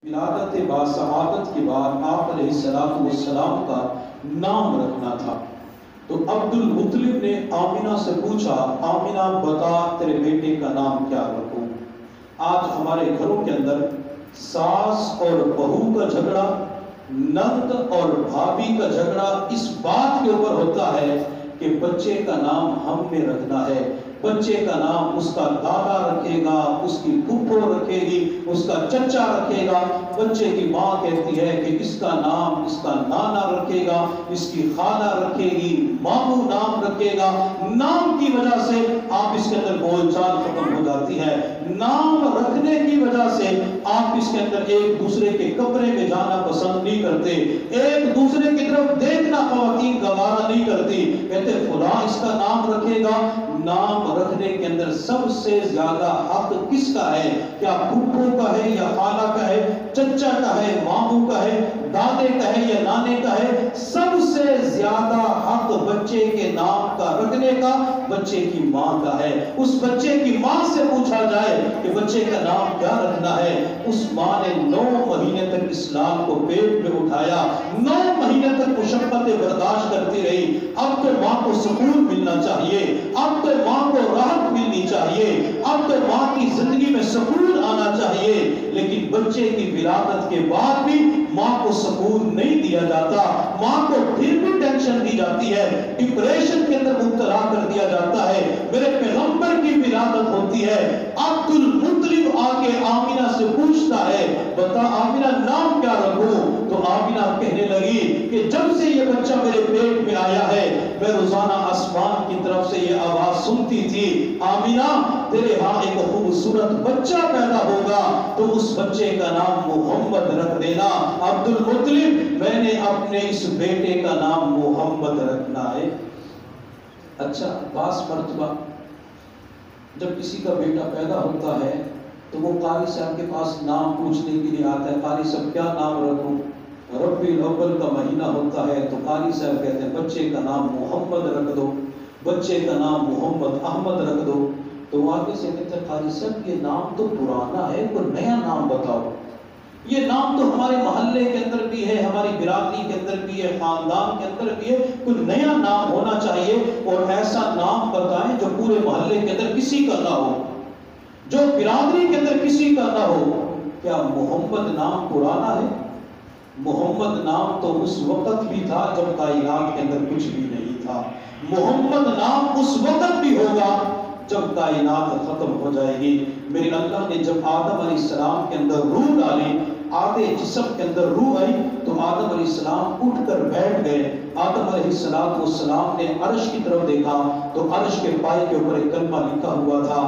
ولادت باسعادت کے بعد آپ علیہ السلام کا نام رکھنا تھا۔ تو عبد المطلب نے آمنہ سے پوچھا، آمنہ بتا تیرے بیٹے کا نام کیا رکھوں؟ آج ہمارے گھروں کے اندر ساس اور بہو کا جھگڑا، نند اور بھابھی کا جھگڑا اس بات کے اوپر ہوتا ہے کہ بچے کا نام ہم نے رکھنا ہے۔ بچے کا نام اس کا دادا رکھے گا، اس کی پھپھو رکھے گی، اس کا چچا رکھے گا۔ بچے کی ماں کہتی ہے کہ اس کا نام اس کا نانا رکھے گا، اس کی خالہ رکھے گی، مامو نام رکھے گا۔ نام کی وجہ سے آپ اس کے اندر بول چال ختم ہو جاتی ہے۔ نام رکھنے کی وجہ سے آپ اس کے اندر ایک دوسرے کے کمرے میں جانا پسند نہیں کرتے، ایک دوسرے کی طرف دیکھنا خواتین گوارا نہیں کرتی۔ کہتے فلاں اس کا نام رکھے گا۔ نام رکھنے کے اندر سب سے زیادہ حق کس کا ہے؟ کیا پھپھو کا ہے یا خالہ کا ہے، چچا کا ہے، ماموں کا ہے، دادے کا ہے یا نانے کا ہے؟ سب سے زیادہ حق بچے کے نام کا رکھنے کا بچے کی ماں کا ہے۔ اس بچے کی ماں سے پوچھا جائے کہ بچے کا نام کیا رکھنا ہے، اس ماں نے 9 مہینے تک اسلام کو پیٹ میں اٹھایا، 9 مہینے تک مشقتیں برداشت کرتی رہی۔ اب تو ماں کو سکون ملنا چاہیے، اب تو ماں کو راحت ملنی چاہیے، اب تو ماں کی زندگی میں سکون آنا چاہیے، لیکن بچے کی ولادت کے بعد بھی ماں کو سکون نہیں دیا جاتا، ماں کو پھر بھی ٹینشن دی جاتی ہے، ڈپریشن کے اندر مبتلا کر دیا جاتا ہے۔ میرے پیغمبر کی ولادت ہوتی ہے، عبد المطلب آ کے آمنہ سے پوچھتا ہے بتا آمنہ نام کیا رکھوں؟ تو آمنہ کہنے لگی کہ جب سے یہ بچہ میرے پیٹ میں آیا ہے میں روزانہ آسمان کی طرف سے یہ آواز سنتی تھی، آمنہ تیرے ہاں ایک خوبصورت بچہ پیدا ہوگا تو اس بچے کا نام محمد رکھ دینا۔ عبد المطلب میں نے اپنے اس بیٹے کا نام محمد رکھنا ہے۔ اچھا، بعض مرتبہ جب کسی کا بیٹا پیدا ہوتا ہے تو وہ قاری صاحب کے پاس نام پوچھنے کے لیے آتا ہے، قاری صاحب کیا نام رکھوں؟ ربیع الاول کا مہینہ ہوتا ہے تو قاری صاحب کہتے ہیں بچے کا نام محمد رکھ دو، بچے کا نام محمد احمد رکھ دو۔ تو آگے سے کہتے ہیں قاری صاحب یہ نام تو پرانا ہے، کوئی نیا نام بتاؤ۔ یہ نام تو ہمارے محلے کے اندر بھی ہے، ہماری برادری کے اندر بھی ہے، خاندان کے اندر بھی ہے، کوئی نیا نام ہونا چاہیے اور ایسا نام بتائیں جو پورے محلے کے اندر کسی کا نہ ہو، جو برادری کے اندر کسی کا نہ ہو۔ کیا محمد نام پرانا ہے؟ محمد نام تو اس وقت بھی تھا جب کائنات کے اندر کچھ بھی نہیں تھا، محمد نام اس وقت بھی ہوگا جب کائنات ختم ہو جائے گی۔ میرے اللہ نے جب آدم علیہ السلام کے اندر روح ڈالی، آدھے جسم کے اندر روح آئی تو آدم علیہ السلام اٹھ کر بیٹھ گئے۔ آدم علیہ السلام نے عرش کی طرف دیکھا تو عرش کے پائے کے اوپر ایک کلمہ لکھا ہوا تھا،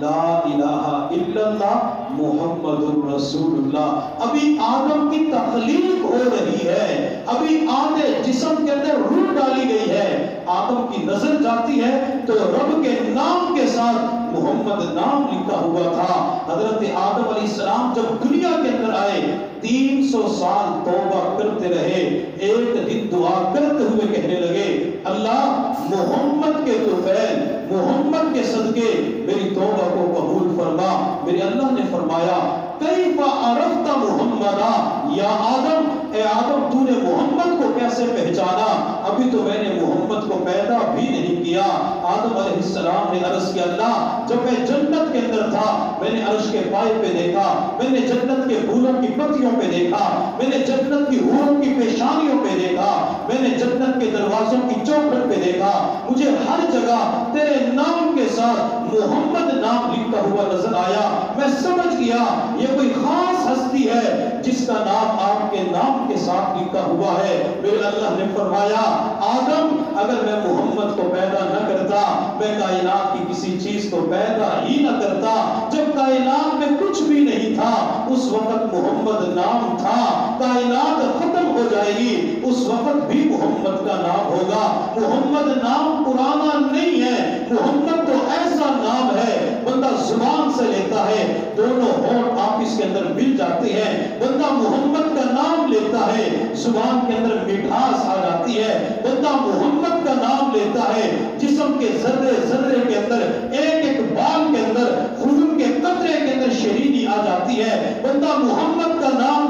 لا الہ الا اللہ محمد رسول اللہ۔ ابھی آدم کی تخلیق ہو رہی ہے، ابھی آدھے جسم کے اندر روح ڈالی گئی ہے، آدم کی نظر جاتی ہے تو رب کے نام کے ساتھ محمد نام لکھا ہوا تھا۔ حضرت آدم علیہ السلام جب دنیا کے اندر آئے 300 سال توبہ کرتے رہے، ایک دن دعا کرتے ہوئے کہنے لگے اللہ محمد کے طفیل، محمد کے صدقے میری توبہ کو قبول فرما۔ میرے اللہ نے فرمایا کیف عرفت محمدا یا آدم، اے آدم تو نے محمد کو کیسے پہچانا؟ ابھی تو میں نے محمد کو پیدا بھی نہیں کیا۔ آدم علیہ السلام نے عرض کیا اللہ جب میں جنت کے اندر تھا میں نے عرش کے پائے پہ دیکھا، میں نے جنت کے پھولوں کی پتیوں پہ دیکھا، میں نے جنت کی حوروں کی پیشانیوں پہ دیکھا، میں نے جنت کے دروازوں کی چوکھٹ پہ دیکھا، مجھے ہر جگہ تیرے نام کے ساتھ محمد نام لکھا ہوا نظر آیا۔ میں سمجھ گیا یہ کوئی خاص ہستی ہے جس کا نام آپ کے نام کے ساتھ لکھا ہوا ہے۔ میرے اللہ نے فرمایا آدم اگر میں محمد کو پیدا نہ کرتا میں کائنات کی کسی چیز کو پیدا ہی نہ کرتا۔ جب کائنات میں کچھ بھی نہیں تھا اس وقت محمد نام تھا، کائنات ختم ہو جائے گی اس وقت بھی محمد کا نام ہوگا۔ محمد نام پرانا نہیں ہے، محمد تو ایسا نام ہے بندہ زبان سے لیتا ہے دونوں ہونٹ آپس کے اندر مل جاتے ہیں، بندہ محمد کا نام لیتا ہے زبان کے اندر مٹھاس آ جاتی ہے، بندہ محمد کا نام لیتا ہے جسم کے ذرے ذرے کے اندر ایک ایک بال کے اندر خون کے قطرے کے اندر شیرینی آ جاتی ہے، بندہ محمد کا نام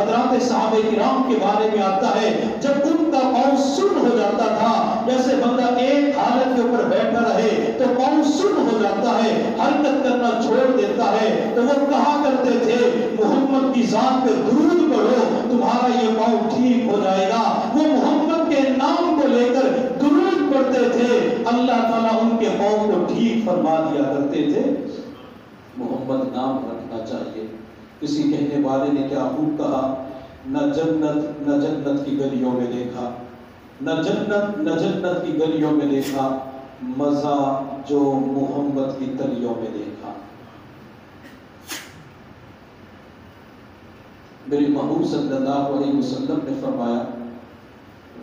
حضرات صحابہ کرام کے بارے میں آتا ہے جب ان کا پاؤں سن ہو جاتا تھا، جیسے بندہ ایک حالت کے اوپر بیٹھا رہے تو پاؤں سن ہو جاتا ہے، حرکت کرنا چھوڑ دیتا ہے، تو وہ کہا کرتے تھے محمد کی ذات پہ درود پڑھو تمہارا یہ پاؤں ٹھیک ہو جائے گا۔ وہ محمد کے نام کو لے کر درود پڑھتے تھے، اللہ تعالیٰ ان کے پاؤں کو ٹھیک فرما دیا کرتے تھے۔ محمد نام رکھنا چاہیے۔ کسی کہنے والے نے کیا خوب کہا، نہ جنت کی گلیوں میں دیکھا، نہ جنت کی گلیوں میں دیکھا، مزہ جو محمد کی تلیوں میں دیکھا۔ میرے محبوب صلی اللہ علیہ وسلم نے فرمایا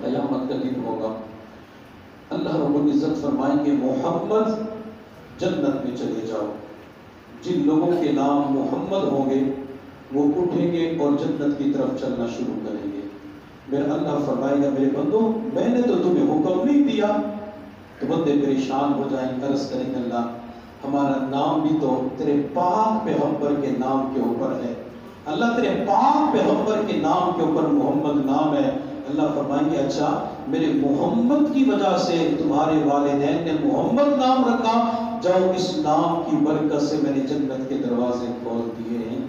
قیامت کا دن ہوگا، اللہ رب العزت فرمائیں گے محمد جنت میں چلے جاؤ۔ جن لوگوں کے نام محمد ہوں گے وہ اٹھیں گے اور جنت کی طرف چلنا شروع کریں گے۔ میرا اللہ فرمائے گا میرے بندو میں نے تو تمہیں حکم نہیں دیا، تو بندے پریشان ہو جائیں، عرض کریں گے اللہ ہمارا نام بھی تو تیرے پاک پیغمبر کے نام کے اوپر ہے، اللہ تیرے پاک پیغمبر کے نام کے اوپر محمد نام ہے۔ اللہ فرمائیں گے اچھا میرے محمد کی وجہ سے تمہارے والدین نے محمد نام رکھا، جاؤ اس نام کی برکت سے میں نے جنت کے دروازے کھول دیے ہیں۔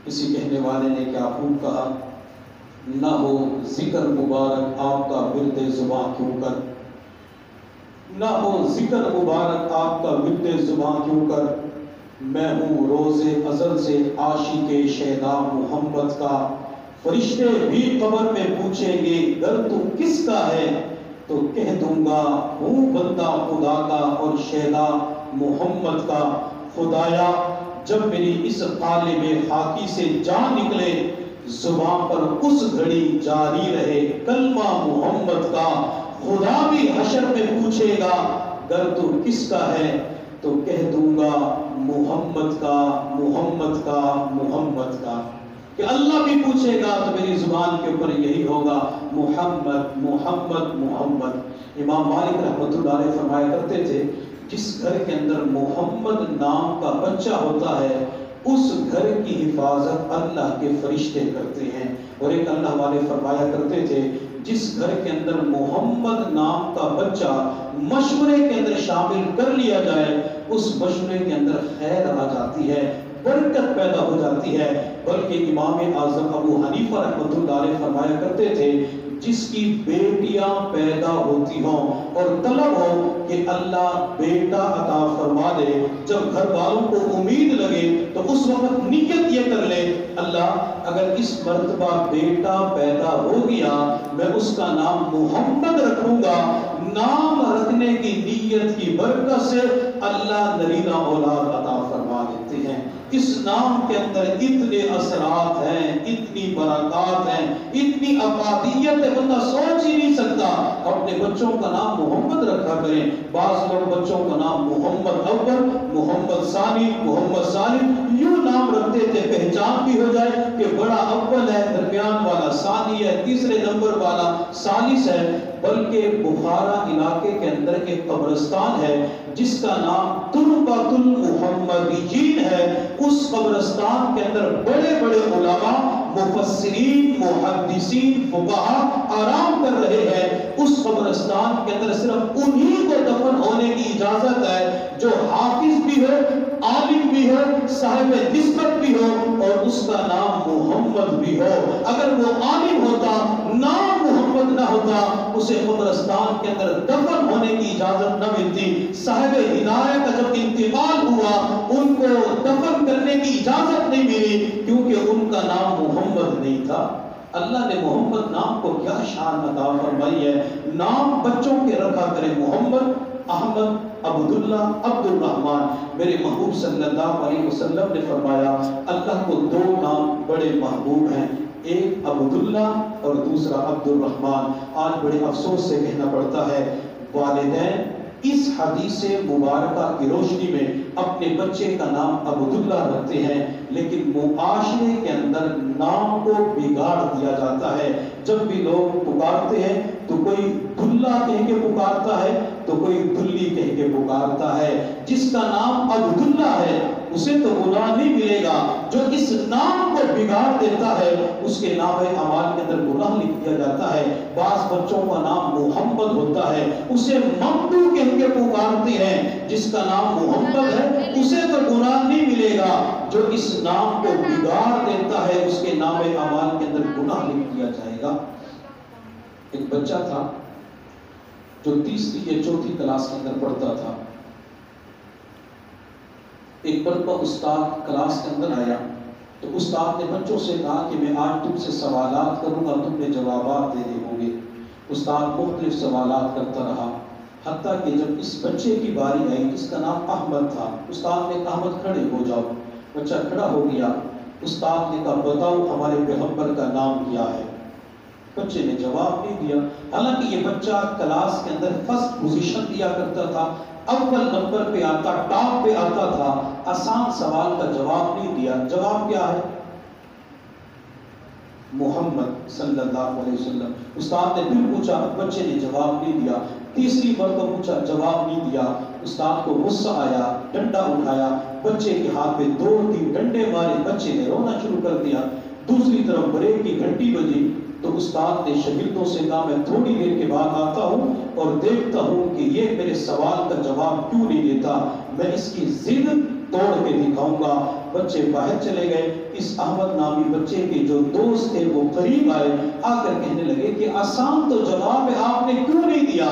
کسی کہنے والے نے کیا خوب کہا، نہ ہو ذکر مبارک آپ کا ورد زباں کیوں کر، نہ ہو ذکر مبارک آپ کا ورد زباں کیوں کر، میں ہوں روز ازل سے عاشق شیدا محمد کا، فرشتے بھی قبر میں پوچھیں گے گر تو کس کا ہے، تو کہہ دوں گا ہوں بندہ خدا کا اور شیدا محمد کا۔ خدایا جب میری اس قالب خاکی سے جان نکلے، زبان پر اس گھڑی جاری رہے کلمہ محمد کا، خدا بھی حشر میں پوچھے گا گر تو کس کا ہے، تو کہہ دوں گا محمد کا محمد کا محمد کا۔ کہ اللہ بھی پوچھے گا تو میری زبان کے اوپر یہی ہوگا محمد محمد محمد۔ امام مالک رحمۃ اللہ علیہ فرمایا کرتے تھے جس گھر کے اندر محمد نام کا بچہ ہوتا ہے اس گھر کی حفاظت اللہ کے فرشتے کرتے ہیں۔ اور ایک اللہ والے فرمایا کرتے تھے جس گھر کے اندر محمد نام کا بچہ مشورے کے اندر شامل کر لیا جائے اس مشورے کے اندر خیر آ جاتی ہے، برکت پیدا ہو جاتی ہے۔ بلکہ امام اعظم ابو حنیفہ رحمۃ اللہ علیہ فرمایا کرتے تھے جس کی بیٹیاں پیدا ہوتی ہوں اور طلب ہو کہ اللہ بیٹا عطا فرما دے، جب گھر والوں کو امید لگے تو اس وقت نیت یہ کر لے اللہ اگر اس مرتبہ بیٹا پیدا ہو گیا میں اس کا نام محمد رکھوں گا۔ نام رکھنے کی نیت کی برکت سے اللہ نرینہ اولاد عطا فرما دیتے ہیں۔ اس نام کے اندر اتنے اثرات ہیں، اتنی برکات ہیں، اتنی افادیت ہے، بندہ سوچ ہی نہیں سکتا۔ اپنے بچوں کا نام محمد رکھا کریں۔ بعض لوگ بچوں کا نام محمد اول، محمد ثانی، محمد ثالث یوں نام رکھتے تھے پہچان بھی ہو جائے کہ بڑا اول ہے، درمیان والا ثانی ہے، تیسرے نمبر والا ثالث ہے۔ بلکہ بخارا علاقے کے اندر ایک قبرستان ہے جس کا نام تربۃ المحمدیین ہے۔ اس قبرستان کے اندر بڑے بڑے علماء، مفسرین، محدثین، فقہاء آرام کر رہے ہیں۔ اس قبرستان کے اندر صرف انہی کو دفن ہونے کی اجازت ہے جو حافظ بھی ہو، عالم بھی ہو، صاحب نسبت بھی ہو اور اس کا نام محمد بھی ہو۔ اگر وہ عالم ہوتا، نام محمد نہ ہوتا، اسے قبرستان کے اندر دفن ہونے کی اجازت نہ ملتی۔ صاحب ہدایت کا جب انتقال ہوا ان کو دفن کرنے کی اجازت نہیں ملی کیونکہ ان کا نام محمد نہیں تھا۔ اللہ نے محمد نام کو کیا شان عطا فرمائی ہے۔ نام بچوں کے رکھا کریں، محمد، احمد، عبداللہ، عبد الرحمن۔ میرے محبوب صلی اللہ علیہ وسلم نے فرمایا اللہ کو دو نام بڑے محبوب ہیں، ایک عبداللہ اور دوسرا عبد الرحمن۔ آج بڑے افسوس سے کہنا پڑتا ہے والدین اس حدیث مبارکہ کی روشنی میں اپنے بچے کا نام عبداللہ رکھتے ہیں لیکن معاشرے کے اندر نام کو بگاڑ دیا جاتا ہے۔ جب بھی لوگ پکارتے ہیں تو کوئی دلہ کہہ کے پکارتا ہے تو کوئی دلی کہہ کے پکارتا ہے۔ جس کا نام عبداللہ ہے اسے تو گناہ نہیں ملے گا، جو اس نام کو بگاڑ دیتا ہے اس کے نام اعمال کے اندر گناہ لکھ دیا جاتا ہے۔ بعض بچوں کا نام محمد ہوتا ہے، اسے ممدو کہہ کے پکارتے ہیں، جس کا نام محمد ہے اسے تو گناہ نہیں ملے گا، جو اس نام کو بگاڑ دیتا ہے اس کے نام اعمال کے اندر گناہ لکھ دیا جائے گا۔ ایک بچہ تھا جو تیسری یا چوتھی کلاس کے اندر پڑھتا تھا۔ ایک مرتبہ استاد کلاس کے اندر آیا تو استاد نے بچوں سے کہا کہ میں آج تم سے سوالات کروں گا، تم نے جوابات دینے ہوں گے۔ استاد مختلف سوالات کرتا رہا، حتیٰ کہ جب اس بچے کی باری آئی جس کا نام احمد تھا، استاد نے کہا احمد کھڑے ہو جاؤ۔ بچہ کھڑا ہو گیا۔ استاد نے کہا بتاؤ ہمارے پیغمبر کا نام کیا ہے؟ بچے نے جواب نہیں دیا، حالانکہ یہ بچہ کلاس کے اندر فرسٹ پوزیشن دیا کرتا تھا، اول نمبر پہ آتا، ٹاپ پہ آتا تھا، آسان سوال کا جواب نہیں دیا۔ جواب کیا ہے؟ محمد صلی اللہ علیہ وسلم۔ استاد نے پھر پوچھا، بچے نے جواب نہیں دیا۔ تیسری مرتبہ پوچھا، جواب نہیں دیا۔ استاد کو غصہ آیا، ڈنڈا اٹھایا، بچے کے ہاتھ میں 2-3 ڈنڈے مارے، بچے نے رونا شروع کر دیا۔ دوسری طرف بریک کی گھنٹی بجی تو استاد نے شاگردوں سے کہا میں تھوڑی دیر کے بعد آتا ہوں اور دیکھتا ہوں کہ یہ میرے سوال کا جواب کیوں نہیں دیتا، میں اس کی ضد توڑ کے دکھاؤں گا۔ بچے باہر چلے گئے۔ اس احمد نامی بچے کے جو دوست تھے وہ قریب آئے، آ کر کہنے لگے کہ آسان تو جواب ہے، آپ نے کیوں نہیں دیا؟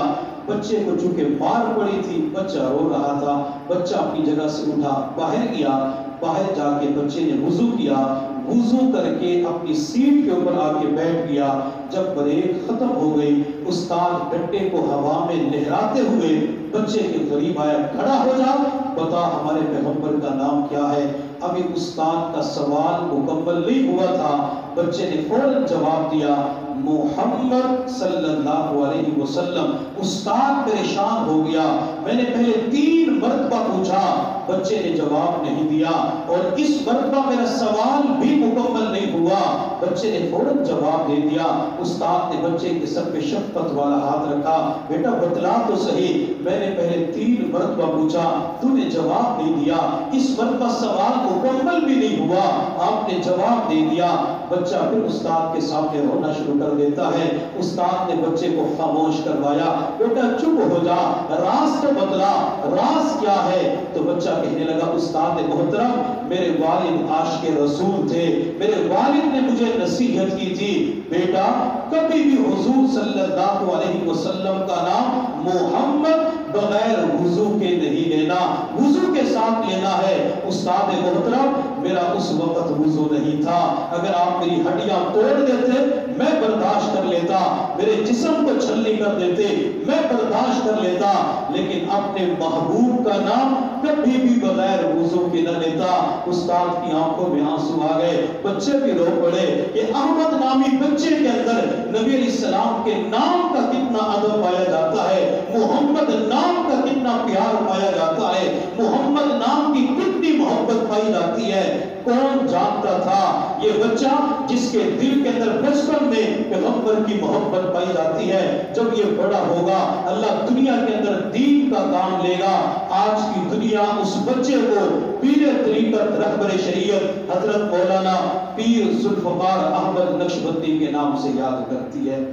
بچے کو چونکہ مار پڑی تھی، بچہ رو رہا تھا۔ بچہ اپنی جگہ سے اٹھا، باہر گیا، باہر جا کے بچے نے وضو کیا، وضو کر کے اپنی سیٹ کے اوپر آ کے بیٹھ گیا۔ جب بریک ختم ہو گئی، استاد ڈنڈے کو ہوا میں لہراتے ہوئے بچے کے قریب آیا، کھڑا ہو جا، بتا ہمارے پیغمبر کا نام کیا ہے؟ ابھی استاد کا سوال مکمل نہیں ہوا تھا، بچے نے فوراً جواب دیا محمد صلی اللہ علیہ وسلم۔ استاد پریشان ہو گیا، میں نے پہلے 3 مرتبہ پوچھا، بچے نے جواب نہیں دیا، اور اس مرتبہ میرا سوال بھی مکمل نہیں ہوا، بچے نے فوراً جواب دے دیا۔ استاد نے بچے کے سر پہ شفقت والا ہاتھ رکھا، بیٹا بتلا تو صحیح، میں نے پہلے 3 مرتبہ پوچھا، تو نے جواب نہیں دیا، اس مرتبہ سوال مکمل بھی نہیں ہوا، آپ نے جواب دے دیا۔ بچہ پھر استاد کے سامنے رونا شروع کر دیتا ہے۔ استاد نے بچے کو خاموش کروایا، بیٹا چپ ہو جا، راز تو بتلا، راز کیا ہے؟ تو بچہ کہنے لگا استاد محترم، میرے والد عاشق رسول تھے، میرے والد نے مجھے نصیحت کی تھی، بیٹا کبھی بھی حضور صلی اللہ علیہ وسلم کا نام محمد بغیر وضو کے نہیں لینا، وضو کے ساتھ لینا ہے۔ استاد محترم میرا اس وقت وضو نہیں تھا، اگر آپ میری ہڈیاں توڑ دیتے میں برداشت کر لیتا، میرے جسم کو چھلنی کر دیتے میں برداشت کر لیتا، لیکن اپنے محبوب کا نام کبھی بھی بغیر وضو کے نہ لیتا۔ استاد کی آنکھوں میں آنسو آ گئے، بچے بھی رو پڑے کہ احمد نامی بچے کے اندر نبی علیہ السلام کے نام کا کتنا ادب پایا جاتا ہے، محمد نام کا کتنا پیار پایا جاتا ہے، محمد نام کی کتنی محبت پائی جاتی ہے۔ کون جانتا تھا یہ بچہ جس کے دل کے اندر بچپن میں پیغمبر کی محبت پائی جاتی ہے، جب یہ بڑا ہوگا اللہ دنیا کے اندر دین کا کام لے گا۔ آج کی دنیا اس بچے کو پیر طریقت رہبر شریعت حضرت مولانا پیر ذوالفقار احمد نقشبندی کے نام سے یاد کرتی ہے۔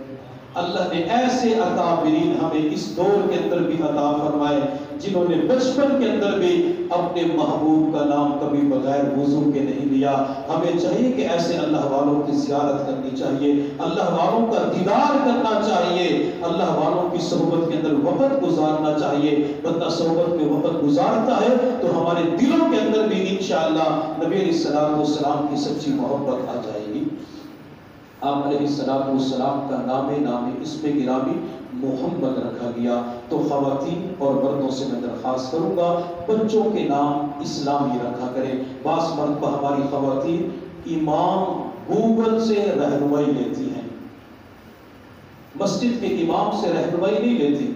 اللہ نے ایسے اکابرین ہمیں اس دور کے اندر بھی عطا فرمائے جنہوں نے بچپن کے اندر بھی اپنے محبوب کا نام کبھی بغیر وضو کے نہیں لیا۔ ہمیں چاہیے کہ ایسے اللہ والوں کی زیارت کرنی چاہیے، اللہ والوں کا دیدار کرنا چاہیے، اللہ والوں کی صحبت کے اندر وقت گزارنا چاہیے۔ بندہ صحبت میں وقت گزارتا ہے تو ہمارے دلوں کے اندر بھی انشاءاللہ نبی علیہ السلام کی سچی محبت آ جائے گی۔ آپ علیہ السلام کا نام اسم گرامی محمد رکھا گیا، تو خواتین اور مردوں سے میں درخواست کروں گا بچوں کے نام اسلامی رکھا کریں۔ بعض مرتبہ ہماری خواتین امام گوگل سے رہنمائی لیتی ہیں، مسجد کے امام سے رہنمائی نہیں لیتی،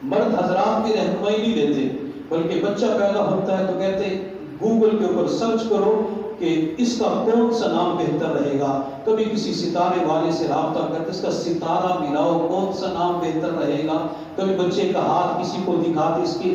مرد حضرات کی رہنمائی نہیں لیتے، بلکہ بچہ پیدا ہوتا ہے تو کہتے گوگل کے اوپر سرچ کرو کہ اس کا کون سا نام بہتر رہے گا، کبھی کسی ستارے والے سے رابطہ کرتے اس کا ستارہ ملاؤ کون سا نام بہتر رہے گا، کبھی بچے کا ہاتھ کسی کو دکھاتے اس کی